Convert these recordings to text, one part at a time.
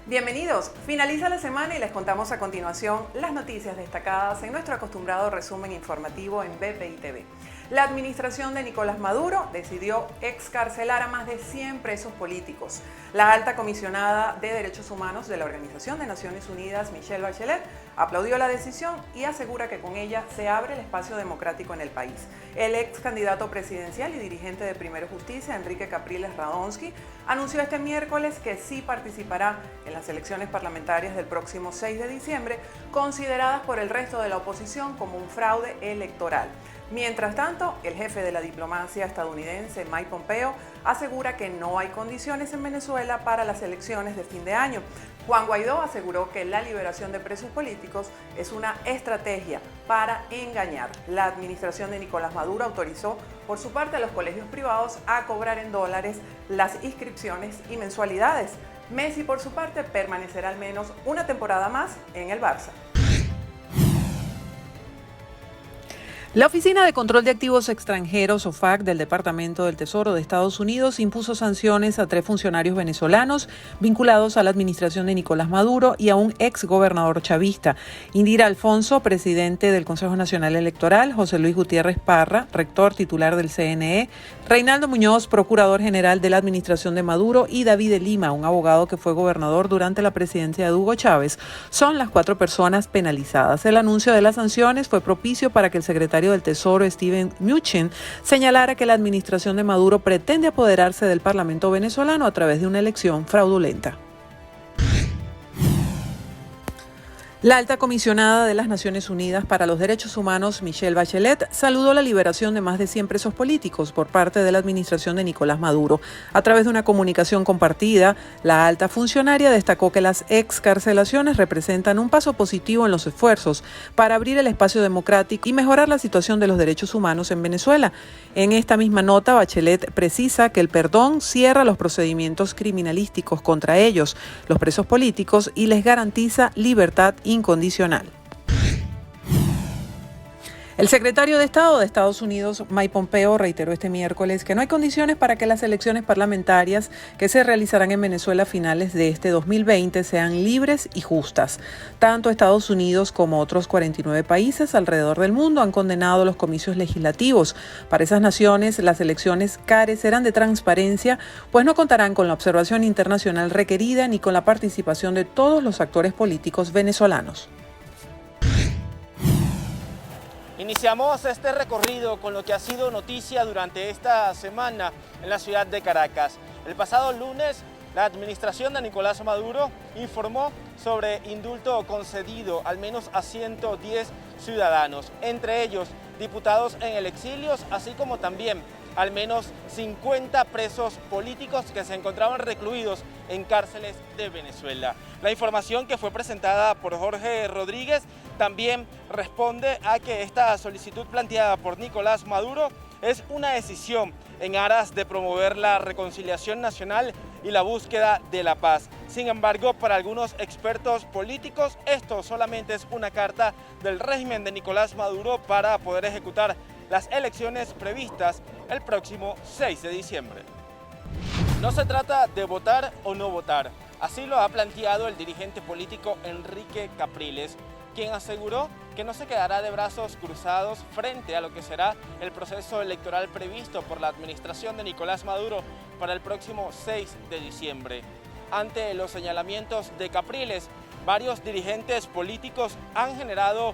Bienvenidos, finaliza la semana y les contamos a continuación las noticias destacadas en nuestro acostumbrado resumen informativo en BPI TV. La administración de Nicolás Maduro decidió excarcelar a más de 100 presos políticos. La alta comisionada de Derechos Humanos de la Organización de Naciones Unidas, Michelle Bachelet, aplaudió la decisión y asegura que con ella se abre el espacio democrático en el país. El ex candidato presidencial y dirigente de Primero Justicia, Enrique Capriles Radonsky, anunció este miércoles que sí participará en las elecciones parlamentarias del próximo 6 de diciembre, consideradas por el resto de la oposición como un fraude electoral. Mientras tanto, el jefe de la diplomacia estadounidense, Mike Pompeo, asegura que no hay condiciones en Venezuela para las elecciones de fin de año. Juan Guaidó aseguró que la liberación de presos políticos es una estrategia para engañar. La administración de Nicolás Maduro autorizó por su parte a los colegios privados a cobrar en dólares las inscripciones y mensualidades. Messi, por su parte, permanecerá al menos una temporada más en el Barça. La Oficina de Control de Activos Extranjeros, OFAC, del Departamento del Tesoro de Estados Unidos impuso sanciones a 3 funcionarios venezolanos vinculados a la administración de Nicolás Maduro y a un ex gobernador chavista. Indira Alfonso, presidente del Consejo Nacional Electoral, José Luis Gutiérrez Parra, rector titular del CNE, Reinaldo Muñoz, procurador general de la administración de Maduro, y David de Lima, un abogado que fue gobernador durante la presidencia de Hugo Chávez, son las 4 personas penalizadas. El anuncio de las sanciones fue propicio para que el secretario del Tesoro, Steven Mnuchin, señalara que la administración de Maduro pretende apoderarse del Parlamento venezolano a través de una elección fraudulenta. La alta comisionada de las Naciones Unidas para los Derechos Humanos, Michelle Bachelet, saludó la liberación de más de 100 presos políticos por parte de la administración de Nicolás Maduro. A través de una comunicación compartida, la alta funcionaria destacó que las excarcelaciones representan un paso positivo en los esfuerzos para abrir el espacio democrático y mejorar la situación de los derechos humanos en Venezuela. En esta misma nota, Bachelet precisa que el perdón cierra los procedimientos criminalísticos contra ellos, los presos políticos, y les garantiza libertad incondicional. El secretario de Estado de Estados Unidos, Mike Pompeo, reiteró este miércoles que no hay condiciones para que las elecciones parlamentarias que se realizarán en Venezuela a finales de este 2020 sean libres y justas. Tanto Estados Unidos como otros 49 países alrededor del mundo han condenado los comicios legislativos. Para esas naciones, las elecciones carecerán de transparencia, pues no contarán con la observación internacional requerida ni con la participación de todos los actores políticos venezolanos. Iniciamos este recorrido con lo que ha sido noticia durante esta semana en la ciudad de Caracas. El pasado lunes, la administración de Nicolás Maduro informó sobre indulto concedido al menos a 110 ciudadanos, entre ellos diputados en el exilio, así como también al menos 50 presos políticos que se encontraban recluidos en cárceles de Venezuela. La información que fue presentada por Jorge Rodríguez también responde a que esta solicitud planteada por Nicolás Maduro es una decisión en aras de promover la reconciliación nacional y la búsqueda de la paz. Sin embargo, para algunos expertos políticos, esto solamente es una carta del régimen de Nicolás Maduro para poder ejecutar las elecciones previstas el próximo 6 de diciembre. No se trata de votar o no votar, así lo ha planteado el dirigente político Enrique Capriles, quien aseguró que no se quedará de brazos cruzados frente a lo que será el proceso electoral previsto por la administración de Nicolás Maduro para el próximo 6 de diciembre. Ante los señalamientos de Capriles, varios dirigentes políticos han generado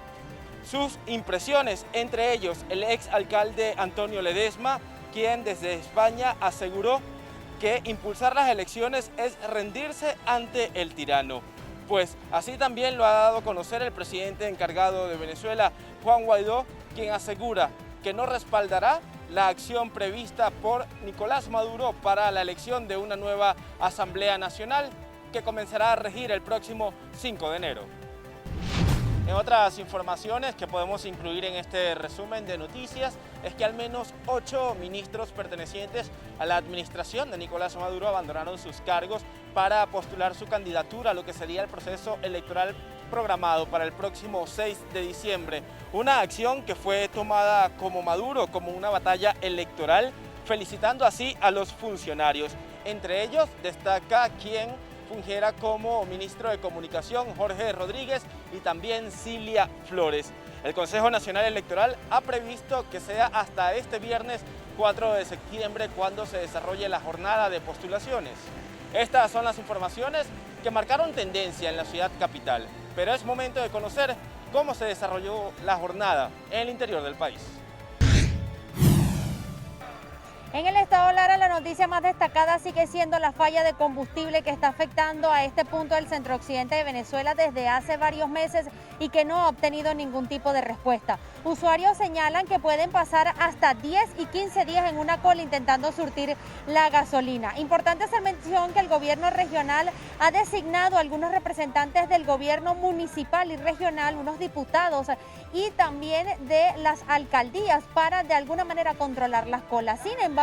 sus impresiones, entre ellos el ex alcalde Antonio Ledesma, quien desde España aseguró que impulsar las elecciones es rendirse ante el tirano. Pues así también lo ha dado a conocer el presidente encargado de Venezuela, Juan Guaidó, quien asegura que no respaldará la acción prevista por Nicolás Maduro para la elección de una nueva Asamblea Nacional que comenzará a regir el próximo 5 de enero. En otras informaciones que podemos incluir en este resumen de noticias es que al menos 8 ministros pertenecientes a la administración de Nicolás Maduro abandonaron sus cargos para postular su candidatura a lo que sería el proceso electoral programado para el próximo 6 de diciembre. Una acción que fue tomada como Maduro como una batalla electoral, felicitando así a los funcionarios. Entre ellos destaca quien fungiera como ministro de Comunicación Jorge Rodríguez y también Cilia Flores. El Consejo Nacional Electoral ha previsto que sea hasta este viernes 4 de septiembre cuando se desarrolle la jornada de postulaciones. Estas son las informaciones que marcaron tendencia en la ciudad capital, pero es momento de conocer cómo se desarrolló la jornada en el interior del país. En el estado Lara, la noticia más destacada sigue siendo la falla de combustible que está afectando a este punto del centro-occidente de Venezuela desde hace varios meses y que no ha obtenido ningún tipo de respuesta. Usuarios señalan que pueden pasar hasta 10 y 15 días en una cola intentando surtir la gasolina. Importante hacer mención que el gobierno regional ha designado a algunos representantes del gobierno municipal y regional, unos diputados y también de las alcaldías para de alguna manera controlar las colas. Sin embargo,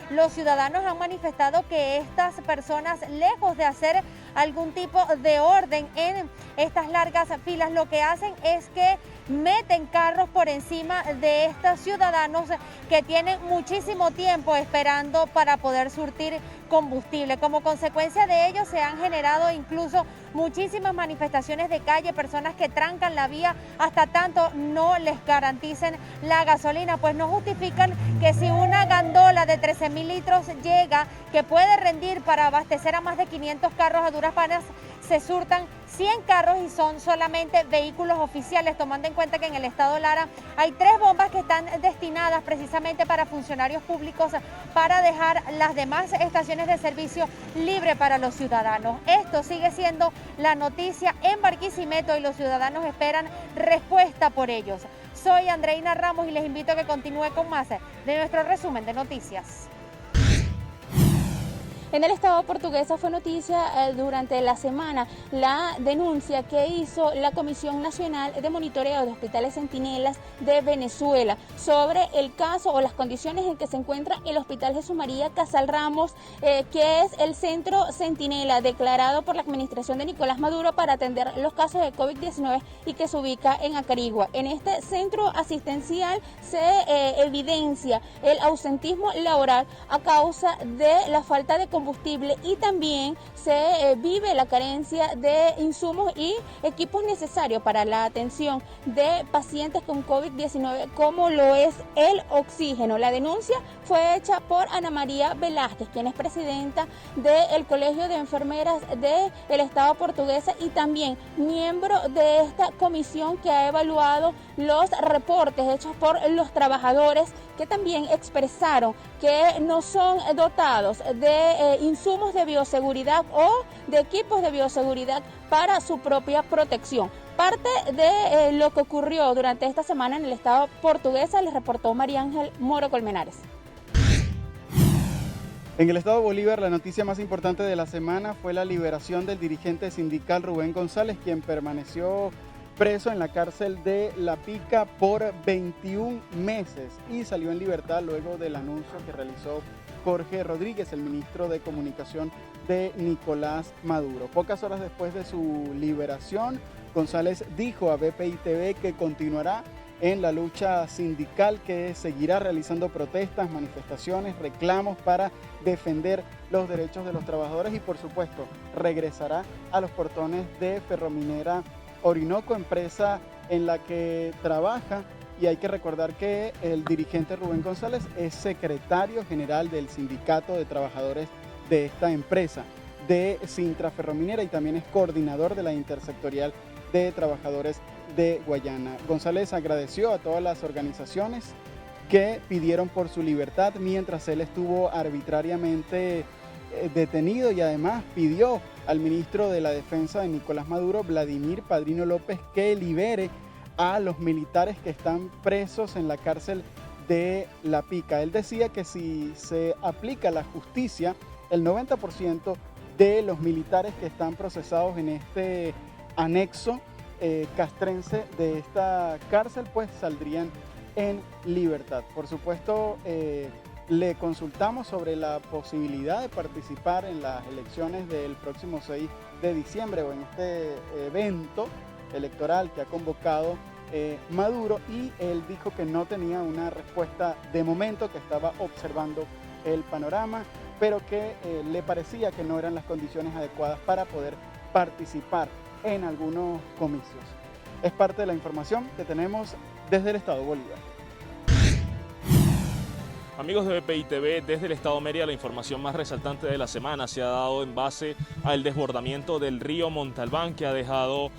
los ciudadanos han manifestado que estas personas, lejos de hacer algún tipo de orden en estas largas filas, lo que hacen es que meten carros por encima de estos ciudadanos que tienen muchísimo tiempo esperando para poder surtir combustible. Como consecuencia de ello se han generado incluso muchísimas manifestaciones de calle, personas que trancan la vía hasta tanto no les garanticen la gasolina, pues no justifican que si una gandola de 13.000 litros llega, que puede rendir para abastecer a más de 500 carros, a duras penas se surtan 100 carros y son solamente vehículos oficiales, tomando en cuenta que en el estado Lara hay 3 bombas que están destinadas precisamente para funcionarios públicos para dejar las demás estaciones de servicio libre para los ciudadanos. Esto sigue siendo la noticia en Barquisimeto y los ciudadanos esperan respuesta por ellos. Soy Andreina Ramos y les invito a que continúe con más de nuestro resumen de noticias. En el estado portuguesa fue noticia durante la semana la denuncia que hizo la Comisión Nacional de Monitoreo de Hospitales Centinelas de Venezuela sobre el caso o las condiciones en que se encuentra el Hospital Jesús María Casal Ramos, que es el centro centinela declarado por la administración de Nicolás Maduro para atender los casos de COVID-19 y que se ubica en Acarigua. En este centro asistencial se evidencia el ausentismo laboral a causa de la falta de combustible y también se vive la carencia de insumos y equipos necesarios para la atención de pacientes con COVID-19 como lo es el oxígeno. La denuncia fue hecha por Ana María Velázquez, quien es presidenta del Colegio de Enfermeras del Estado portuguesa y también miembro de esta comisión que ha evaluado los reportes hechos por los trabajadores que también expresaron que no son dotados de insumos de bioseguridad o de equipos de bioseguridad para su propia protección. Parte de lo que ocurrió durante esta semana en el estado portuguesa les reportó María Ángel Moro Colmenares. En el estado Bolívar, la noticia más importante de la semana fue la liberación del dirigente sindical Rubén González, quien permaneció preso en la cárcel de La Pica por 21 meses y salió en libertad luego del anuncio que realizó Jorge Rodríguez, el ministro de Comunicación de Nicolás Maduro. Pocas horas después de su liberación, González dijo a BPI TV que continuará en la lucha sindical, que seguirá realizando protestas, manifestaciones, reclamos para defender los derechos de los trabajadores y, por supuesto, regresará a los portones de Ferrominera Orinoco, empresa en la que trabaja, y hay que recordar que el dirigente Rubén González es secretario general del Sindicato de Trabajadores de esta empresa, de Sintra Ferrominera, y también es coordinador de la Intersectorial de Trabajadores de Guayana. González agradeció a todas las organizaciones que pidieron por su libertad mientras él estuvo arbitrariamente detenido, y además pidió al ministro de la Defensa de Nicolás Maduro, Vladimir Padrino López, que libere a los militares que están presos en la cárcel de La Pica. Él decía que si se aplica la justicia, el 90% de los militares que están procesados en este anexo castrense de esta cárcel pues saldrían en libertad. Por supuesto, le consultamos sobre la posibilidad de participar en las elecciones del próximo 6 de diciembre o en este evento electoral que ha convocado Maduro, y él dijo que no tenía una respuesta de momento, que estaba observando el panorama. pero que le parecía que no eran las condiciones adecuadas para poder participar en algunos comicios. Es parte de la información que tenemos desde el Estado Bolívar. Amigos de BPI TV, desde el Estado Mérida la información más resaltante de la semana se ha dado en base al desbordamiento del río Montalbán, que ha dejado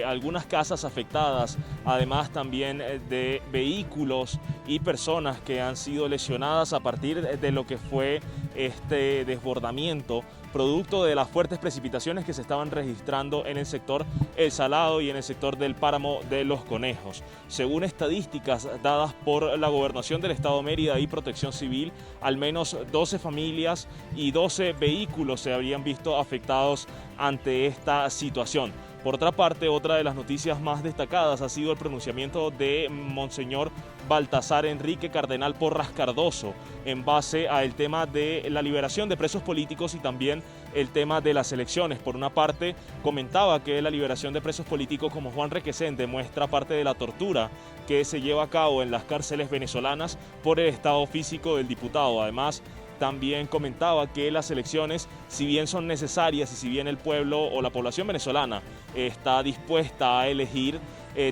algunas casas afectadas, además también de vehículos y personas que han sido lesionadas a partir de lo que fue este desbordamiento, producto de las fuertes precipitaciones que se estaban registrando en el sector El Salado y en el sector del Páramo de los Conejos. Según estadísticas dadas por la Gobernación del Estado Mérida y Protección Civil, al menos 12 familias y 12 vehículos se habrían visto afectados ante esta situación. Por otra parte, otra de las noticias más destacadas ha sido el pronunciamiento de Monseñor Baltasar Enrique Cardenal Porras Cardoso en base al tema de la liberación de presos políticos y también el tema de las elecciones. Por una parte, comentaba que la liberación de presos políticos como Juan Requesén demuestra parte de la tortura que se lleva a cabo en las cárceles venezolanas por el estado físico del diputado. Además, también comentaba que las elecciones, si bien son necesarias y si bien el pueblo o la población venezolana está dispuesta a elegir,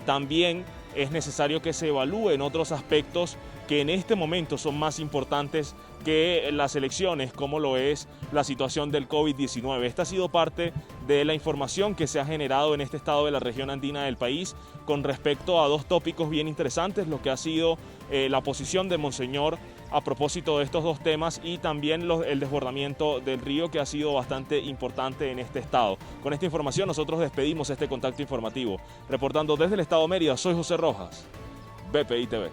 también es necesario que se evalúen otros aspectos que en este momento son más importantes que las elecciones, como lo es la situación del COVID-19. Esta ha sido parte de la información que se ha generado en este estado de la región andina del país con respecto a dos tópicos bien interesantes, lo que ha sido la posición de Monseñor a propósito de estos dos temas y también el desbordamiento del río, que ha sido bastante importante en este estado. Con esta información nosotros despedimos este contacto informativo. Reportando desde el Estado Mérida, soy José Rojas, BPI TV.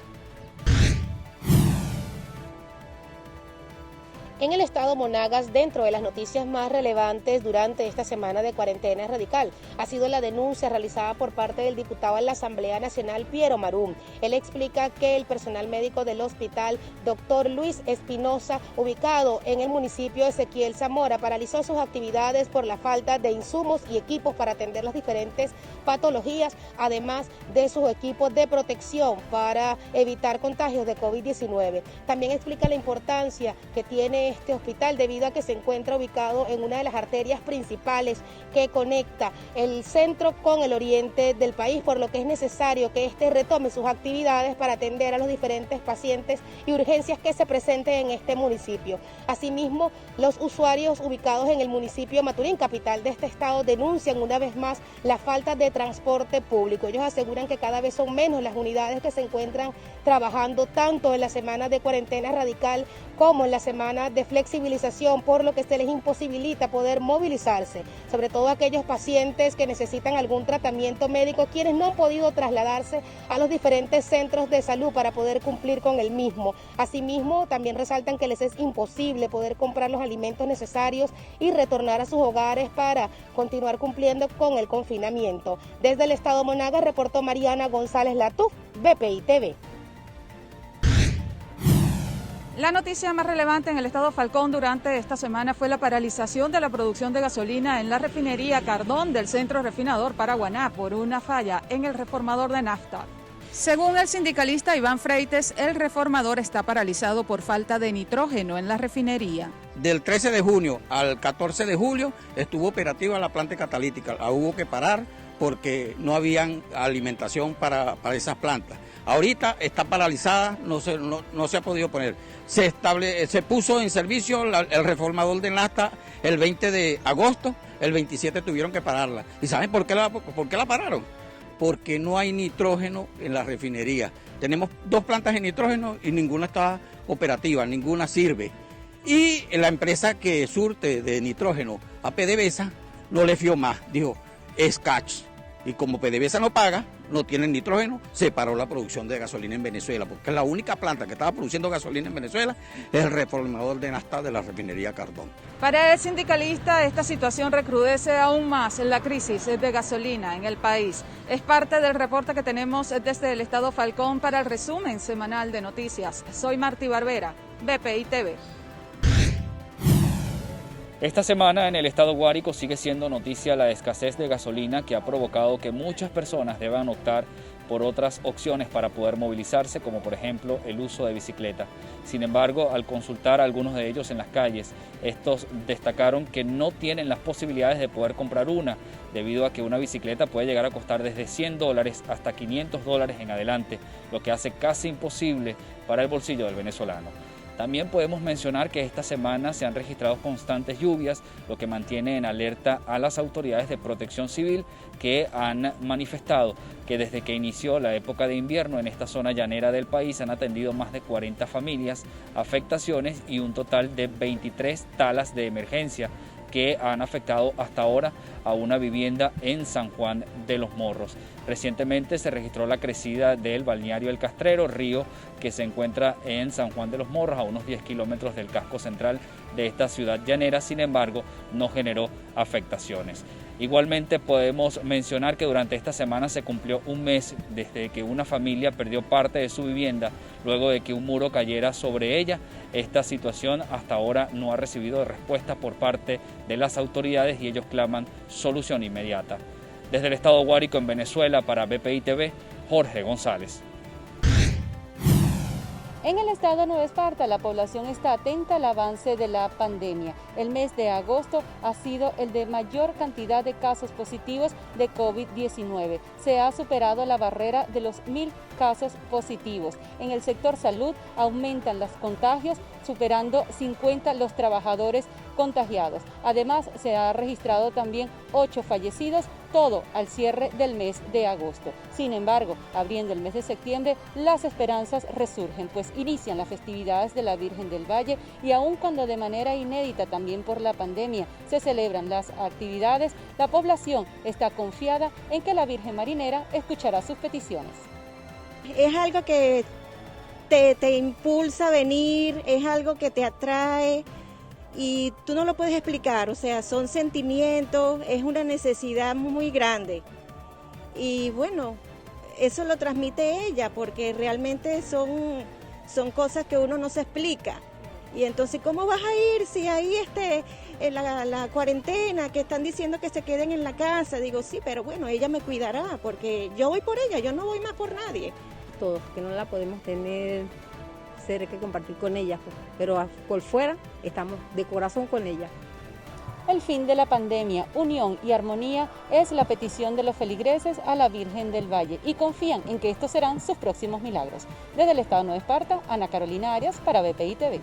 En el estado Monagas, dentro de las noticias más relevantes durante esta semana de cuarentena radical, ha sido la denuncia realizada por parte del diputado en la Asamblea Nacional, Piero Marum. Él explica que el personal médico del hospital Dr. Luis Espinosa, ubicado en el municipio de Ezequiel Zamora, paralizó sus actividades por la falta de insumos y equipos para atender las diferentes patologías, además de sus equipos de protección para evitar contagios de COVID-19. También explica la importancia que tiene este hospital debido a que se encuentra ubicado en una de las arterias principales que conecta el centro con el oriente del país, por lo que es necesario que este retome sus actividades para atender a los diferentes pacientes y urgencias que se presenten en este municipio. Asimismo, los usuarios ubicados en el municipio de Maturín, capital de este estado, denuncian una vez más la falta de transporte público. Ellos aseguran que cada vez son menos las unidades que se encuentran trabajando tanto en la semana de cuarentena radical como en la semana de flexibilización, por lo que se les imposibilita poder movilizarse, sobre todo aquellos pacientes que necesitan algún tratamiento médico, quienes no han podido trasladarse a los diferentes centros de salud para poder cumplir con el mismo. Asimismo, también resaltan que les es imposible poder comprar los alimentos necesarios y retornar a sus hogares para continuar cumpliendo con el confinamiento. Desde el estado Monagas reportó Mariana González Latuf, BPI TV. La noticia más relevante en el estado Falcón durante esta semana fue la paralización de la producción de gasolina en la refinería Cardón del centro refinador Paraguaná por una falla en el reformador de nafta. Según el sindicalista Iván Freites, el reformador está paralizado por falta de nitrógeno en la refinería. Del 13 de junio al 14 de julio estuvo operativa la planta catalítica, la hubo que parar porque no había alimentación para esas plantas. Ahorita está paralizada, no se ha podido poner. Se puso en servicio el reformador de nafta el 20 de agosto, el 27 tuvieron que pararla. ¿Y saben por qué la pararon? Porque no hay nitrógeno en la refinería. Tenemos 2 plantas de nitrógeno y ninguna está operativa, ninguna sirve. Y la empresa que surte de nitrógeno a PDVSA no le fió más, dijo, es catch. Y como PDVSA no paga, no tiene nitrógeno, se paró la producción de gasolina en Venezuela, porque la única planta que estaba produciendo gasolina en Venezuela es el reformador de nafta de la refinería Cardón. Para el sindicalista, esta situación recrudece aún más la crisis de gasolina en el país. Es parte del reporte que tenemos desde el estado Falcón para el resumen semanal de noticias. Soy Martí Barbera, BPI TV. Esta semana en el estado Guárico sigue siendo noticia la escasez de gasolina que ha provocado que muchas personas deban optar por otras opciones para poder movilizarse, como por ejemplo el uso de bicicleta. Sin embargo, al consultar a algunos de ellos en las calles, estos destacaron que no tienen las posibilidades de poder comprar una, debido a que una bicicleta puede llegar a costar desde $100 hasta $500 en adelante, lo que hace casi imposible para el bolsillo del venezolano. También podemos mencionar que esta semana se han registrado constantes lluvias, lo que mantiene en alerta a las autoridades de protección civil, que han manifestado que desde que inició la época de invierno en esta zona llanera del país han atendido más de 40 familias, afectaciones y un total de 23 talas de emergencia que han afectado hasta ahora a una vivienda en San Juan de los Morros. Recientemente se registró la crecida del balneario El Castrero, río que se encuentra en San Juan de los Morros, a unos 10 kilómetros del casco central de esta ciudad llanera. Sin embargo, no generó afectaciones. Igualmente podemos mencionar que durante esta semana se cumplió un mes desde que una familia perdió parte de su vivienda luego de que un muro cayera sobre ella. Esta situación hasta ahora no ha recibido respuesta por parte de las autoridades y ellos claman solución inmediata. Desde el estado Guárico en Venezuela para BPI TV, Jorge González. En el estado de Nueva Esparta, la población está atenta al avance de la pandemia. El mes de agosto ha sido el de mayor cantidad de casos positivos de COVID-19. Se ha superado la barrera de los 1000 casos positivos. En el sector salud aumentan los contagios, superando 50 los trabajadores contagiados. Además, se ha registrado también 8 fallecidos, todo al cierre del mes de agosto. Sin embargo, abriendo el mes de septiembre, las esperanzas resurgen, pues inician las festividades de la Virgen del Valle y aun cuando de manera inédita también por la pandemia se celebran las actividades, la población está confiada en que la Virgen Marinera escuchará sus peticiones. Es algo que te impulsa a venir, es algo que te atrae y tú no lo puedes explicar, o sea, son sentimientos, es una necesidad muy grande. Y bueno, eso lo transmite ella porque realmente son cosas que uno no se explica. Y entonces, ¿cómo vas a ir si ahí en la cuarentena, que están diciendo que se queden en la casa? Digo, sí, pero bueno, ella me cuidará porque yo voy por ella, yo no voy más por nadie. Todos, que no la podemos tener cerca que compartir con ella, pero por fuera estamos de corazón con ella. El fin de la pandemia, unión y armonía es la petición de los feligreses a la Virgen del Valle y confían en que estos serán sus próximos milagros. Desde el estado de Nueva Esparta, Ana Carolina Arias para BPI TV.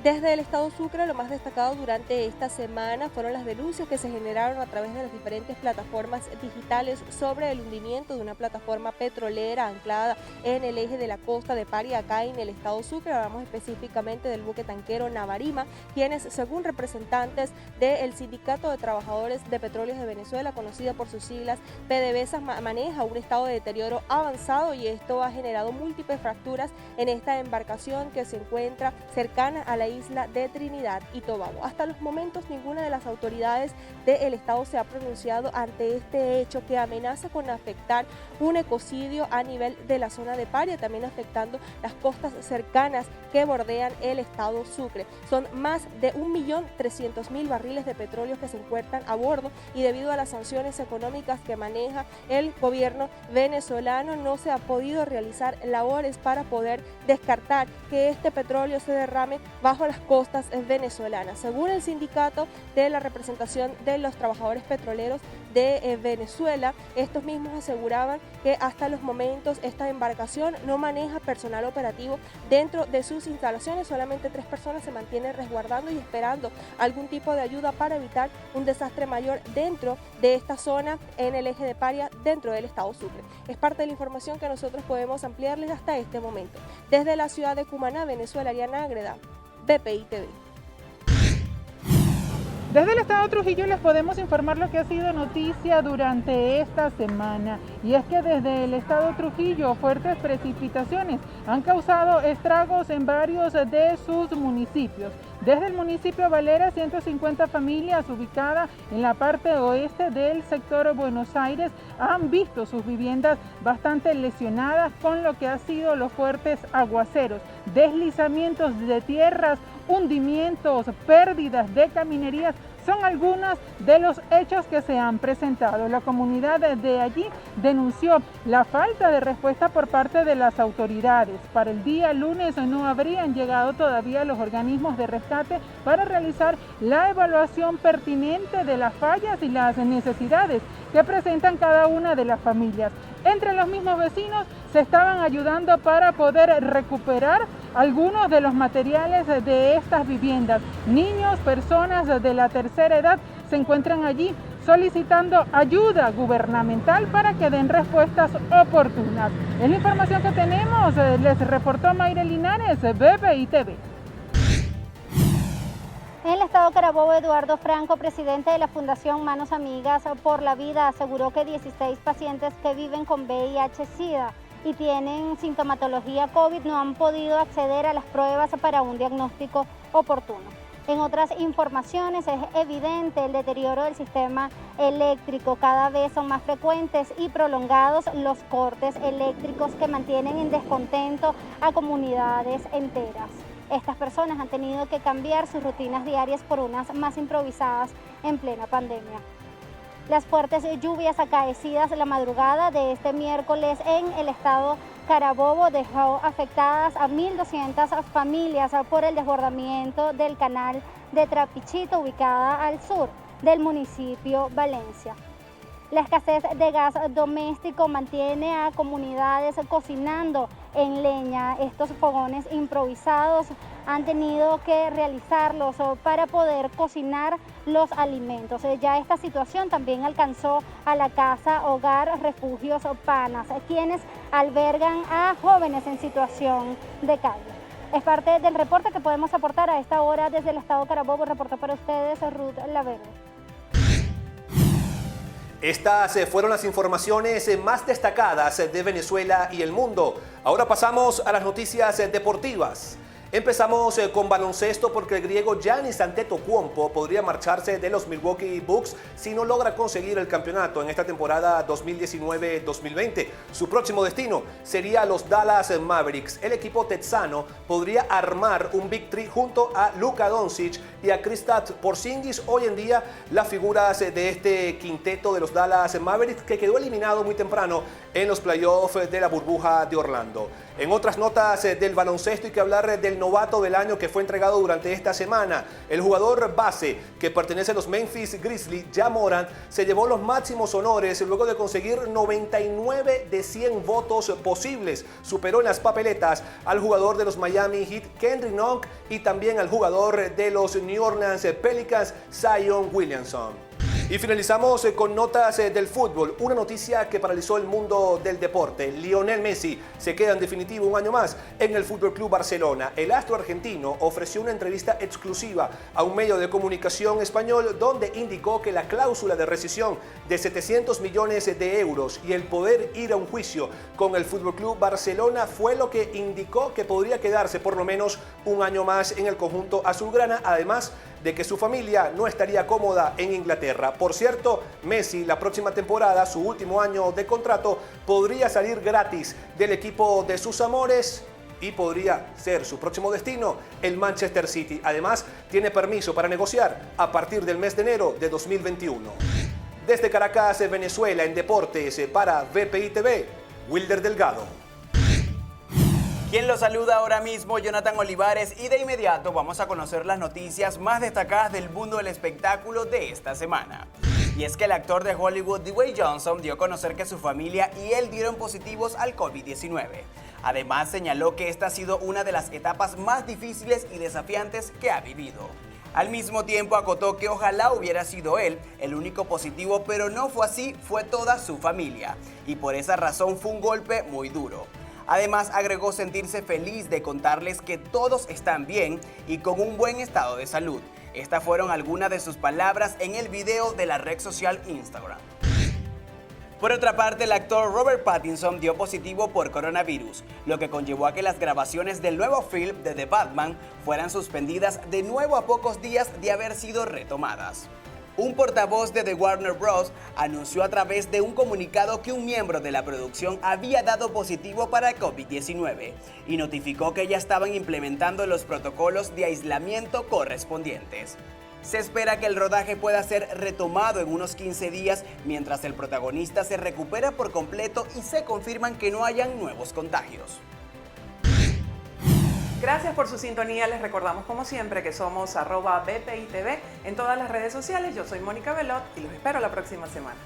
Desde el estado Sucre, lo más destacado durante esta semana fueron las denuncias que se generaron a través de las diferentes plataformas digitales sobre el hundimiento de una plataforma petrolera anclada en el eje de la costa de Paria, acá en el estado Sucre. Hablamos específicamente del buque tanquero Navarima, quienes, según representantes del Sindicato de Trabajadores de Petróleos de Venezuela, conocida por sus siglas PDVSA, maneja un estado de deterioro avanzado y esto ha generado múltiples fracturas en esta embarcación que se encuentra cercana a la isla de Trinidad y Tobago. Hasta los momentos ninguna de las autoridades del estado se ha pronunciado ante este hecho que amenaza con afectar un ecocidio a nivel de la zona de Paria, también afectando las costas cercanas que bordean el estado Sucre. Son más de 1.300.000 barriles de petróleo que se encuentran a bordo y debido a las sanciones económicas que maneja el gobierno venezolano no se ha podido realizar labores para poder descartar que este petróleo se derrame bajo las costas venezolanas. Según el sindicato de la representación de los trabajadores petroleros de Venezuela, estos mismos aseguraban que hasta los momentos esta embarcación no maneja personal operativo dentro de sus instalaciones, solamente 3 personas se mantienen resguardando y esperando algún tipo de ayuda para evitar un desastre mayor dentro de esta zona en el eje de Paria, dentro del estado Sucre. Es parte de la información que nosotros podemos ampliarles hasta este momento. Desde la ciudad de Cumaná, Venezuela, Ariana Ágreda, BPI TV. Desde el estado de Trujillo les podemos informar lo que ha sido noticia durante esta semana. Y es que desde el estado de Trujillo fuertes precipitaciones han causado estragos en varios de sus municipios. Desde el municipio Valera, 150 familias ubicadas en la parte oeste del sector Buenos Aires han visto sus viviendas bastante lesionadas con lo que han sido los fuertes aguaceros, deslizamientos de tierras, hundimientos, pérdidas de caminerías Son algunos de los hechos que se han presentado. La comunidad de allí denunció la falta de respuesta por parte de las autoridades. Para el día lunes no habrían llegado todavía los organismos de rescate para realizar la evaluación pertinente de las fallas y las necesidades que presentan cada una de las familias. Entre los mismos vecinos se estaban ayudando para poder recuperar algunos de los materiales de estas viviendas. Niños, personas de la tercera edad se encuentran allí solicitando ayuda gubernamental para que den respuestas oportunas. Es la información que tenemos, les reportó Mayra Linares, BPI TV. En el estado Carabobo, Eduardo Franco, presidente de la Fundación Manos Amigas por la Vida, aseguró que 16 pacientes que viven con VIH-Sida y tienen sintomatología COVID no han podido acceder a las pruebas para un diagnóstico oportuno. En otras informaciones es evidente el deterioro del sistema eléctrico. Cada vez son más frecuentes y prolongados los cortes eléctricos que mantienen en descontento a comunidades enteras. Estas personas han tenido que cambiar sus rutinas diarias por unas más improvisadas en plena pandemia. Las fuertes lluvias acaecidas la madrugada de este miércoles en el estado Carabobo dejó afectadas a 1.200 familias por el desbordamiento del canal de Trapichito, ubicada al sur del municipio Valencia. La escasez de gas doméstico mantiene a comunidades cocinando en leña. Estos fogones improvisados han tenido que realizarlos para poder cocinar los alimentos. Ya esta situación también alcanzó a la Casa Hogar Refugios Panas, quienes albergan a jóvenes en situación de calle. Es parte del reporte que podemos aportar a esta hora desde el estado Carabobo. Reportó para ustedes Ruth Laverde. Estas fueron las informaciones más destacadas de Venezuela y el mundo. Ahora pasamos a las noticias deportivas. Empezamos con baloncesto porque el griego Giannis Antetokounmpo podría marcharse de los Milwaukee Bucks si no logra conseguir el campeonato en esta temporada 2019-2020. Su próximo destino sería los Dallas Mavericks. El equipo texano podría armar un Big Three junto a Luka Doncic y a Kristaps Porzingis. Hoy en día las figuras de este quinteto de los Dallas Mavericks, que quedó eliminado muy temprano en los playoffs de la burbuja de Orlando. En otras notas del baloncesto hay que hablar del novato del año que fue entregado durante esta semana. El jugador base que pertenece a los Memphis Grizzlies, Ja Morant, se llevó los máximos honores luego de conseguir 99 de 100 votos posibles. Superó en las papeletas al jugador de los Miami Heat, Kendrick Nunn, y también al jugador de los New Orleans Pelicans, Zion Williamson. Y finalizamos con notas del fútbol. Una noticia que paralizó el mundo del deporte. Lionel Messi se queda en definitivo un año más en el FC Barcelona. El astro argentino ofreció una entrevista exclusiva a un medio de comunicación español donde indicó que la cláusula de rescisión de 700 millones de euros y el poder ir a un juicio con el FC Barcelona fue lo que indicó que podría quedarse por lo menos un año más en el conjunto azulgrana, además de que su familia no estaría cómoda en Inglaterra. Por cierto, Messi la próxima temporada, su último año de contrato, podría salir gratis del equipo de sus amores y podría ser su próximo destino el Manchester City. Además, tiene permiso para negociar a partir del mes de enero de 2021. Desde Caracas, Venezuela, en deportes para BPI TV, Wilder Delgado. Quien lo saluda ahora mismo, Jonathan Olivares, y de inmediato vamos a conocer las noticias más destacadas del mundo del espectáculo de esta semana. Y es que el actor de Hollywood, Dwayne Johnson, dio a conocer que su familia y él dieron positivos al COVID-19. Además, señaló que esta ha sido una de las etapas más difíciles y desafiantes que ha vivido. Al mismo tiempo acotó que ojalá hubiera sido él el único positivo, pero no fue así, fue toda su familia. Y por esa razón fue un golpe muy duro. Además, agregó sentirse feliz de contarles que todos están bien y con un buen estado de salud. Estas fueron algunas de sus palabras en el video de la red social Instagram. Por otra parte, el actor Robert Pattinson dio positivo por coronavirus, lo que conllevó a que las grabaciones del nuevo film de The Batman fueran suspendidas de nuevo a pocos días de haber sido retomadas. Un portavoz de The Warner Bros. Anunció a través de un comunicado que un miembro de la producción había dado positivo para COVID-19 y notificó que ya estaban implementando los protocolos de aislamiento correspondientes. Se espera que el rodaje pueda ser retomado en unos 15 días mientras el protagonista se recupera por completo y se confirman que no hayan nuevos contagios. Gracias por su sintonía. Les recordamos como siempre que somos @BPITV en todas las redes sociales. Yo soy Mónica Velot y los espero la próxima semana.